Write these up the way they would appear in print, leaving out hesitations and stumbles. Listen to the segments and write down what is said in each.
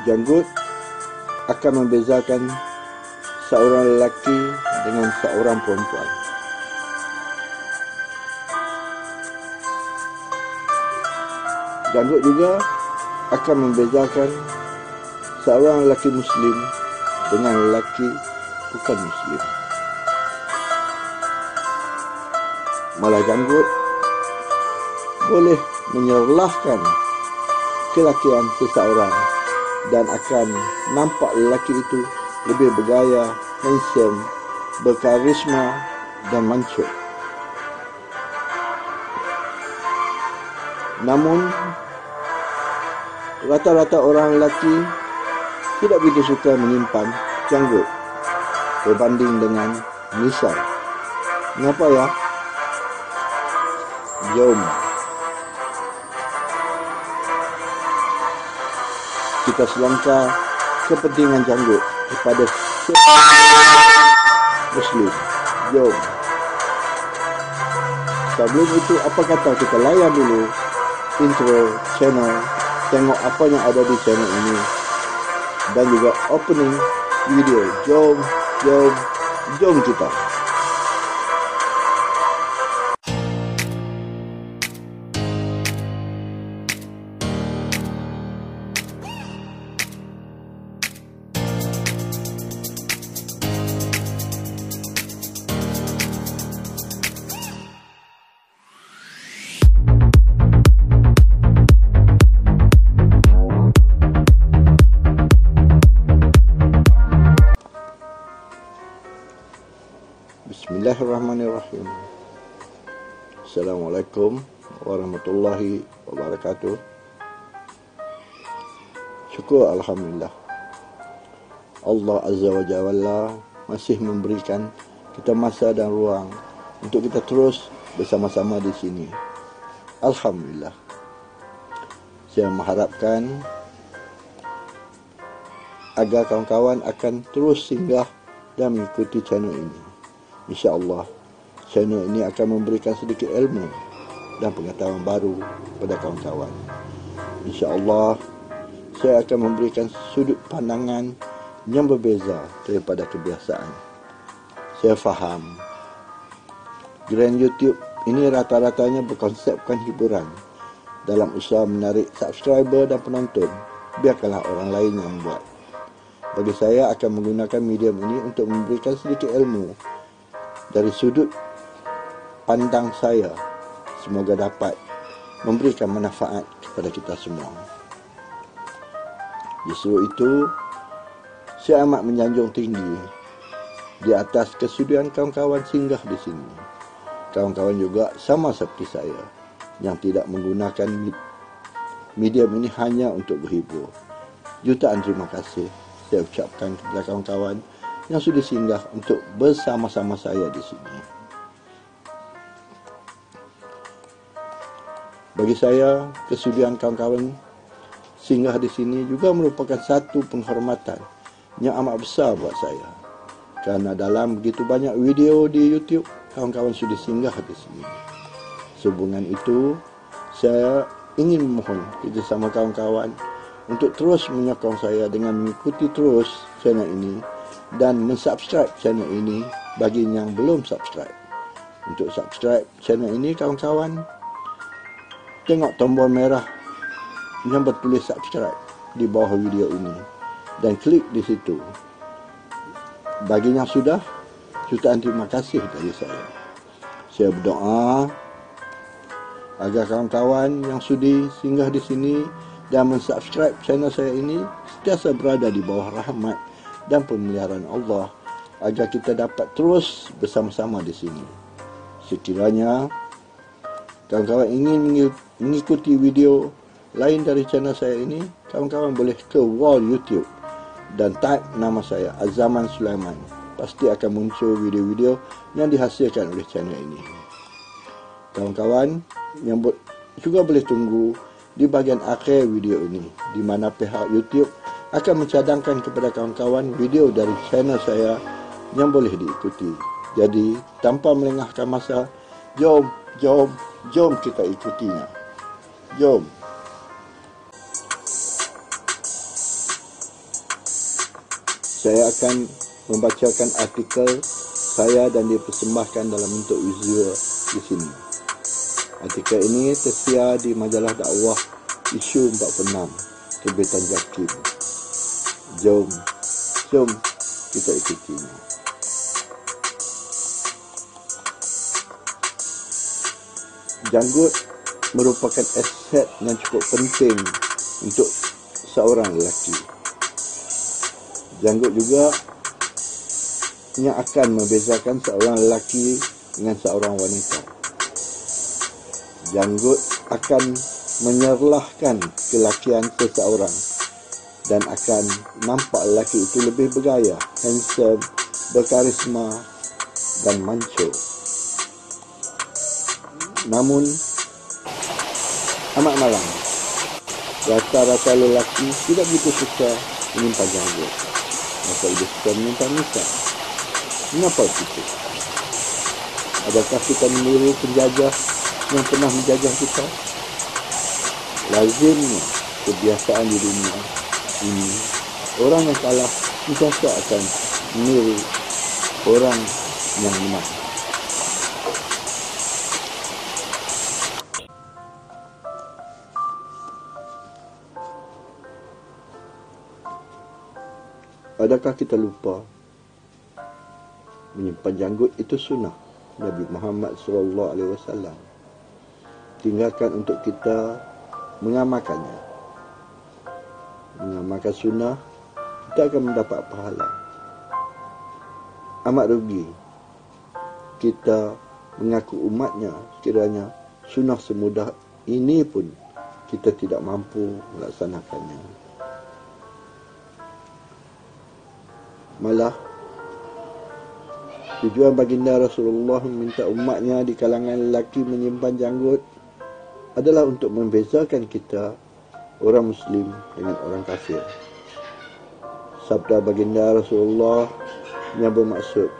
Janggut akan membezakan seorang lelaki dengan seorang perempuan. Janggut juga akan membezakan seorang lelaki Muslim dengan lelaki bukan Muslim. Malah janggut boleh menyerlahkan kelakian seseorang dan akan nampak lelaki itu lebih bergaya, handsome, berkarisma dan mancung. Namun, rata-rata orang lelaki tidak begitu suka menyimpan janggut berbanding dengan misai. Mengapa ya? Jom kita selangkah kepentingan janggut kepada Muslim. Jom. Sebelum itu, apa kata kita layan dulu intro channel, tengok apa yang ada di channel ini dan juga opening video. Jom kita. Bismillahirrahmanirrahim. Assalamualaikum warahmatullahi wabarakatuh. Syukur Alhamdulillah, Allah Azza wa Jalla masih memberikan kita masa dan ruang untuk kita terus bersama-sama di sini. Alhamdulillah. Saya mengharapkan agar kawan-kawan akan terus singgah dan mengikuti channel ini. InsyaAllah, channel ini akan memberikan sedikit ilmu dan pengetahuan baru kepada kawan-kawan. InsyaAllah, saya akan memberikan sudut pandangan yang berbeza daripada kebiasaan. Saya faham, Grand YouTube ini rata-ratanya berkonsepkan hiburan. Dalam usaha menarik subscriber dan penonton, biarkanlah orang lain yang buat. Bagi saya, akan menggunakan medium ini untuk memberikan sedikit ilmu dari sudut pandang saya, semoga dapat memberikan manfaat kepada kita semua. Justru itu, saya amat menyanjung tinggi di atas kesudian kawan-kawan singgah di sini. Kawan-kawan juga sama seperti saya, yang tidak menggunakan medium ini hanya untuk berhibur. Jutaan terima kasih saya ucapkan kepada kawan-kawan yang sudah singgah untuk bersama-sama saya di sini. Bagi saya, kesudian kawan-kawan singgah di sini juga merupakan satu penghormatan yang amat besar buat saya. Kerana dalam begitu banyak video di YouTube, kawan-kawan sudah singgah di sini. Sehubungan itu, saya ingin memohon kerjasama kawan-kawan untuk terus menyokong saya dengan mengikuti terus channel ini dan mensubscribe channel ini bagi yang belum subscribe. Untuk subscribe channel ini, kawan-kawan, tengok tombol merah yang bertulis subscribe di bawah video ini dan klik di situ. Bagi yang sudah, jutaan terima kasih dari saya. Saya berdoa agar kawan-kawan yang sudi singgah di sini dan mensubscribe channel saya ini sentiasa berada di bawah rahmat dan pemeliharaan Allah agar kita dapat terus bersama-sama di sini. Sekiranya kawan-kawan ingin mengikuti video lain dari channel saya ini, kawan-kawan boleh ke wall YouTube dan type nama saya, Azaman Sulaiman. Pasti akan muncul video-video yang dihasilkan oleh channel ini. Kawan-kawan yang juga boleh tunggu di bahagian akhir video ini, di mana pihak YouTube akan mencadangkan kepada kawan-kawan video dari channel saya yang boleh diikuti. Jadi, tanpa melengahkan masa, jom kita ikutinya. Jom. Saya akan membacakan artikel saya dan dipersembahkan dalam bentuk visual di sini. Artikel ini tersedia di majalah dakwah Isu 46 terbitan Jakim. Jom kita ikutinya. Janggut merupakan aset yang cukup penting untuk seorang lelaki. Janggut juga yang akan membezakan seorang lelaki dengan seorang wanita. Janggut akan menyerlahkan kelakian seseorang dan akan nampak lelaki itu lebih bergaya, handsome, berkarisma dan mancung. Namun amat malang, rata-rata lelaki tidak begitu suka menyimpan janggut. Mereka lebih suka menyimpan misai. Mengapa begitu? Adakah kita meniru penjajah yang pernah menjajah kita? Lazimnya kebiasaan di dunia ini, orang yang kalah sentiasa akan meniru orang yang menang. Adakah kita lupa menyimpan janggut itu sunnah Nabi Muhammad SAW. Tinggalkan untuk kita mengamalkannya. Mengamalkan sunnah, kita akan mendapat pahala. Amat rugi kita mengaku umatnya sekiranya sunnah semudah ini pun kita tidak mampu melaksanakannya. Malah tujuan baginda Rasulullah meminta umatnya di kalangan lelaki menyimpan janggut adalah untuk membezakan kita orang Muslim dengan orang kafir. Sabda baginda Rasulullah yang bermaksud,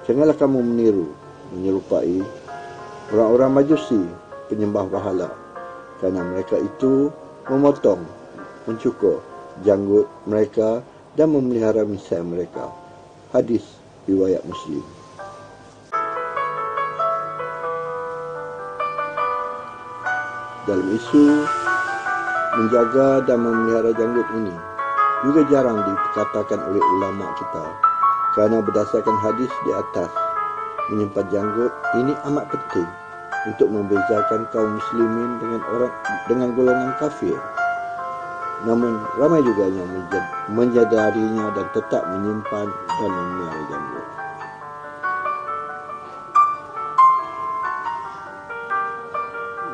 janganlah kamu meniru, menyerupai orang-orang Majusi penyembah berhala, kerana mereka itu memotong, mencukur janggut mereka dan memelihara misai mereka. Hadis riwayat Muslim. Dalam isu menjaga dan memelihara janggut ini juga jarang dikatakan oleh ulama kita, kerana berdasarkan hadis di atas, menyimpan janggut ini amat penting untuk membezakan kaum muslimin dengan golongan kafir. Namun ramai juga yang menyadarinya dan tetap menyimpan dan memelihara janggut.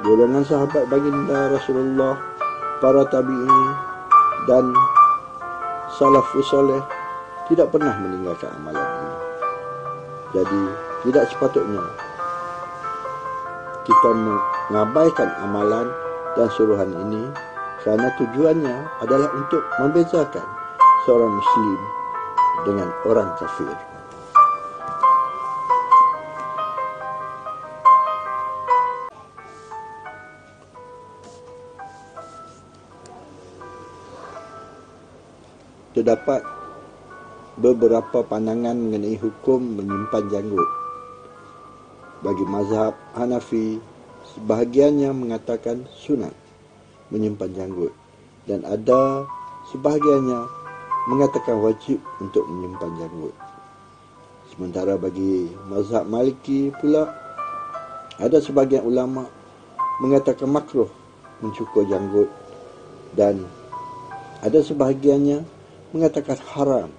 Golongan sahabat baginda Rasulullah, para tabi'in dan salafus soleh tidak pernah meninggalkan amalan ini. Jadi tidak sepatutnya kita mengabaikan amalan dan suruhan ini, kerana tujuannya adalah untuk membezakan seorang Muslim dengan orang kafir. Terdapat beberapa pandangan mengenai hukum menyimpan janggut. Bagi mazhab Hanafi, sebahagiannya mengatakan sunat menyimpan janggut, dan ada sebahagiannya mengatakan wajib untuk menyimpan janggut. Sementara bagi mazhab Maliki pula, ada sebahagian ulama mengatakan makruh mencukur janggut, dan ada sebahagiannya mengatakan haram.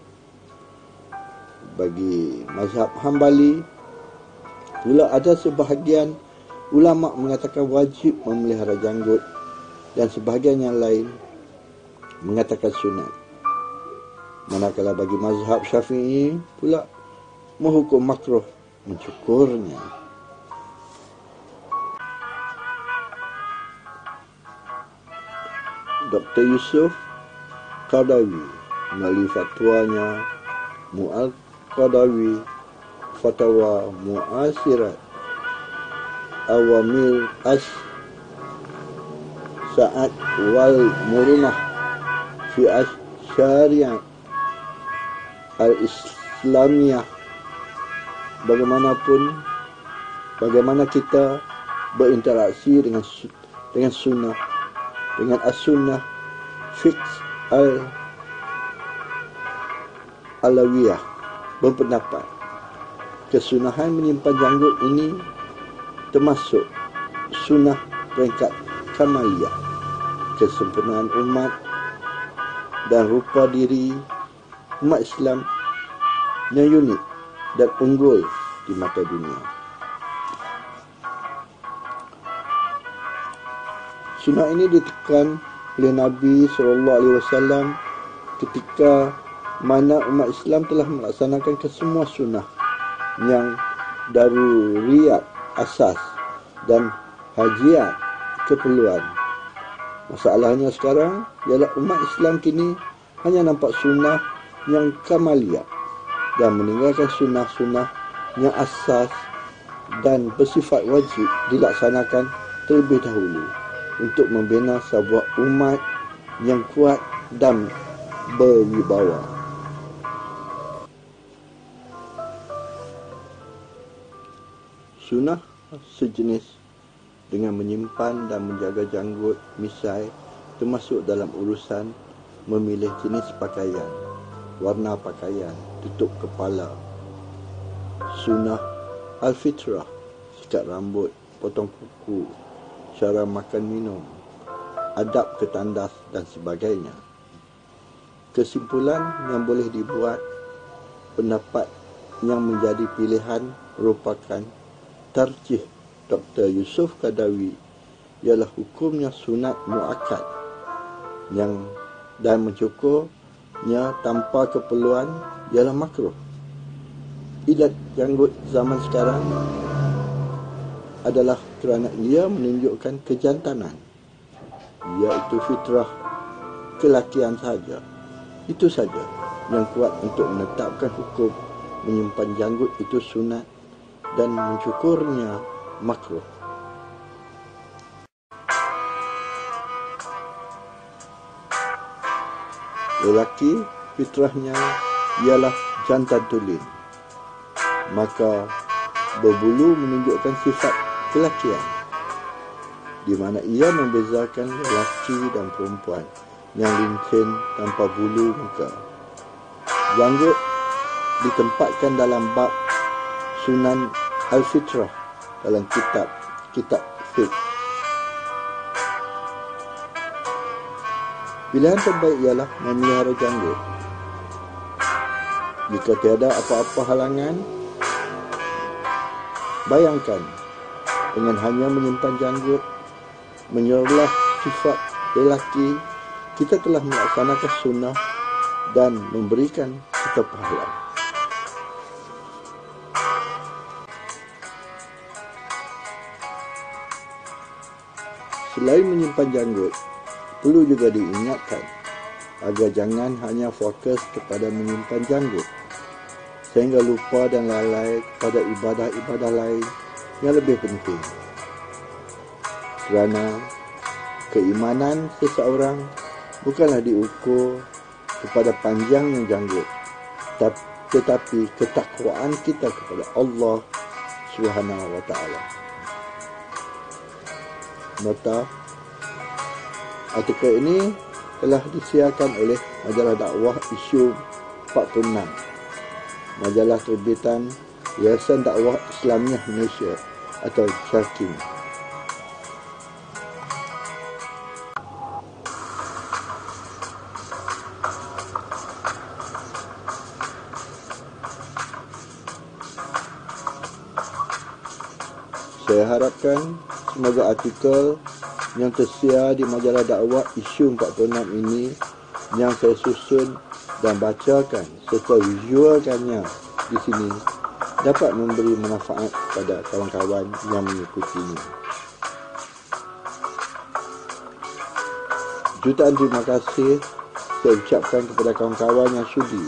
Bagi mazhab Hambali pula, ada sebahagian ulama mengatakan wajib memelihara janggut, dan sebahagian yang lain mengatakan sunat. Manakala bagi mazhab Syafi'i pula menghukum makruh mencukurnya. Dr. Yusuf Qaradawi melalui fatwanya Mu'al-Qaradawi, Fatwa Mu'asirat Awamil Sa'ad wal Murunah fi Syariat al-Islamiyah. Bagaimana kita berinteraksi dengan sunnah, dengan as-sunnah fiqh al-alawiyah berpendapat kesunahan menyimpan janggut ini termasuk sunnah peringkat kamaliyah, kesempurnaan umat dan rupa diri umat Islam yang unik dan unggul di mata dunia. Sunnah ini ditekan oleh Nabi SAW ketika mana umat Islam telah melaksanakan kesemua sunnah yang daruriyat asas dan hajiat keperluan. Masalahnya sekarang ialah umat Islam kini hanya nampak sunnah yang kamaliyah dan meninggalkan sunnah-sunnah yang asas dan bersifat wajib dilaksanakan terlebih dahulu untuk membina sebuah umat yang kuat dan berwibawa. Sunnah sejenis dengan menyimpan dan menjaga janggut misai termasuk dalam urusan memilih jenis pakaian, warna pakaian, tutup kepala. Sunnah al-fitrah, sikat rambut, potong kuku, cara makan minum, adab ketandas dan sebagainya. Kesimpulan yang boleh dibuat, pendapat yang menjadi pilihan merupakan tarjih Dr. Yusuf Qadawi ialah hukumnya sunat muakkad dan mencukurnya tanpa keperluan ialah makruh. Ilat janggut zaman sekarang adalah kerana ia menunjukkan kejantanan, iaitu fitrah kelakian saja. Itu saja yang kuat untuk menetapkan hukum menyimpan janggut itu sunat dan mencukurnya makruh. Lelaki fitrahnya ialah jantan tulen, maka berbulu menunjukkan sifat kelakian, di mana ia membezakan lelaki dan perempuan yang licin tanpa bulu muka. Janggut ditempatkan dalam bab Sunan Al-Fitrah dalam kitab fiqh. Pilihan terbaik ialah memelihara janggut. Jika tiada apa-apa halangan, bayangkan dengan hanya menyimpan janggut, menyerlah sifat lelaki, kita telah melaksanakan sunnah dan memberikan kita pahala. Selain menyimpan janggut, perlu juga diingatkan agar jangan hanya fokus kepada menyimpan janggut sehingga lupa dan lalai kepada ibadah-ibadah lain yang lebih penting. Kerana keimanan seseorang bukanlah diukur kepada panjangnya janggut, tetapi ketakwaan kita kepada Allah Subhanahu wa Ta'ala. Nota: artikel ini telah disiarkan oleh majalah dakwah Isu 46, majalah terbitan Yayasan Dakwah Islamiyah Malaysia atau JAKIM. Saya harapkan semoga artikel yang tersiar di majalah dakwah Isu 46 ini yang saya susun dan bacakan serta visualkannya di sini dapat memberi manfaat kepada kawan-kawan yang mengikutinya. Jutaan terima kasih saya ucapkan kepada kawan-kawan yang sudi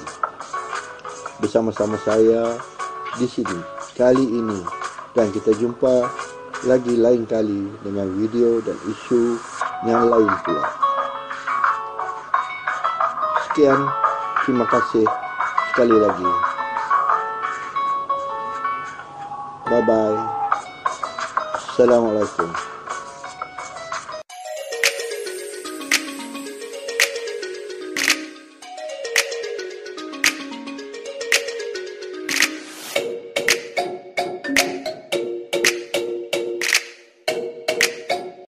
bersama-sama saya di sini kali ini, dan kita jumpa lagi lain kali dengan video dan isu yang lain pula. Sekian, terima kasih. sekali lagi. Bye-bye. Assalamualaikum.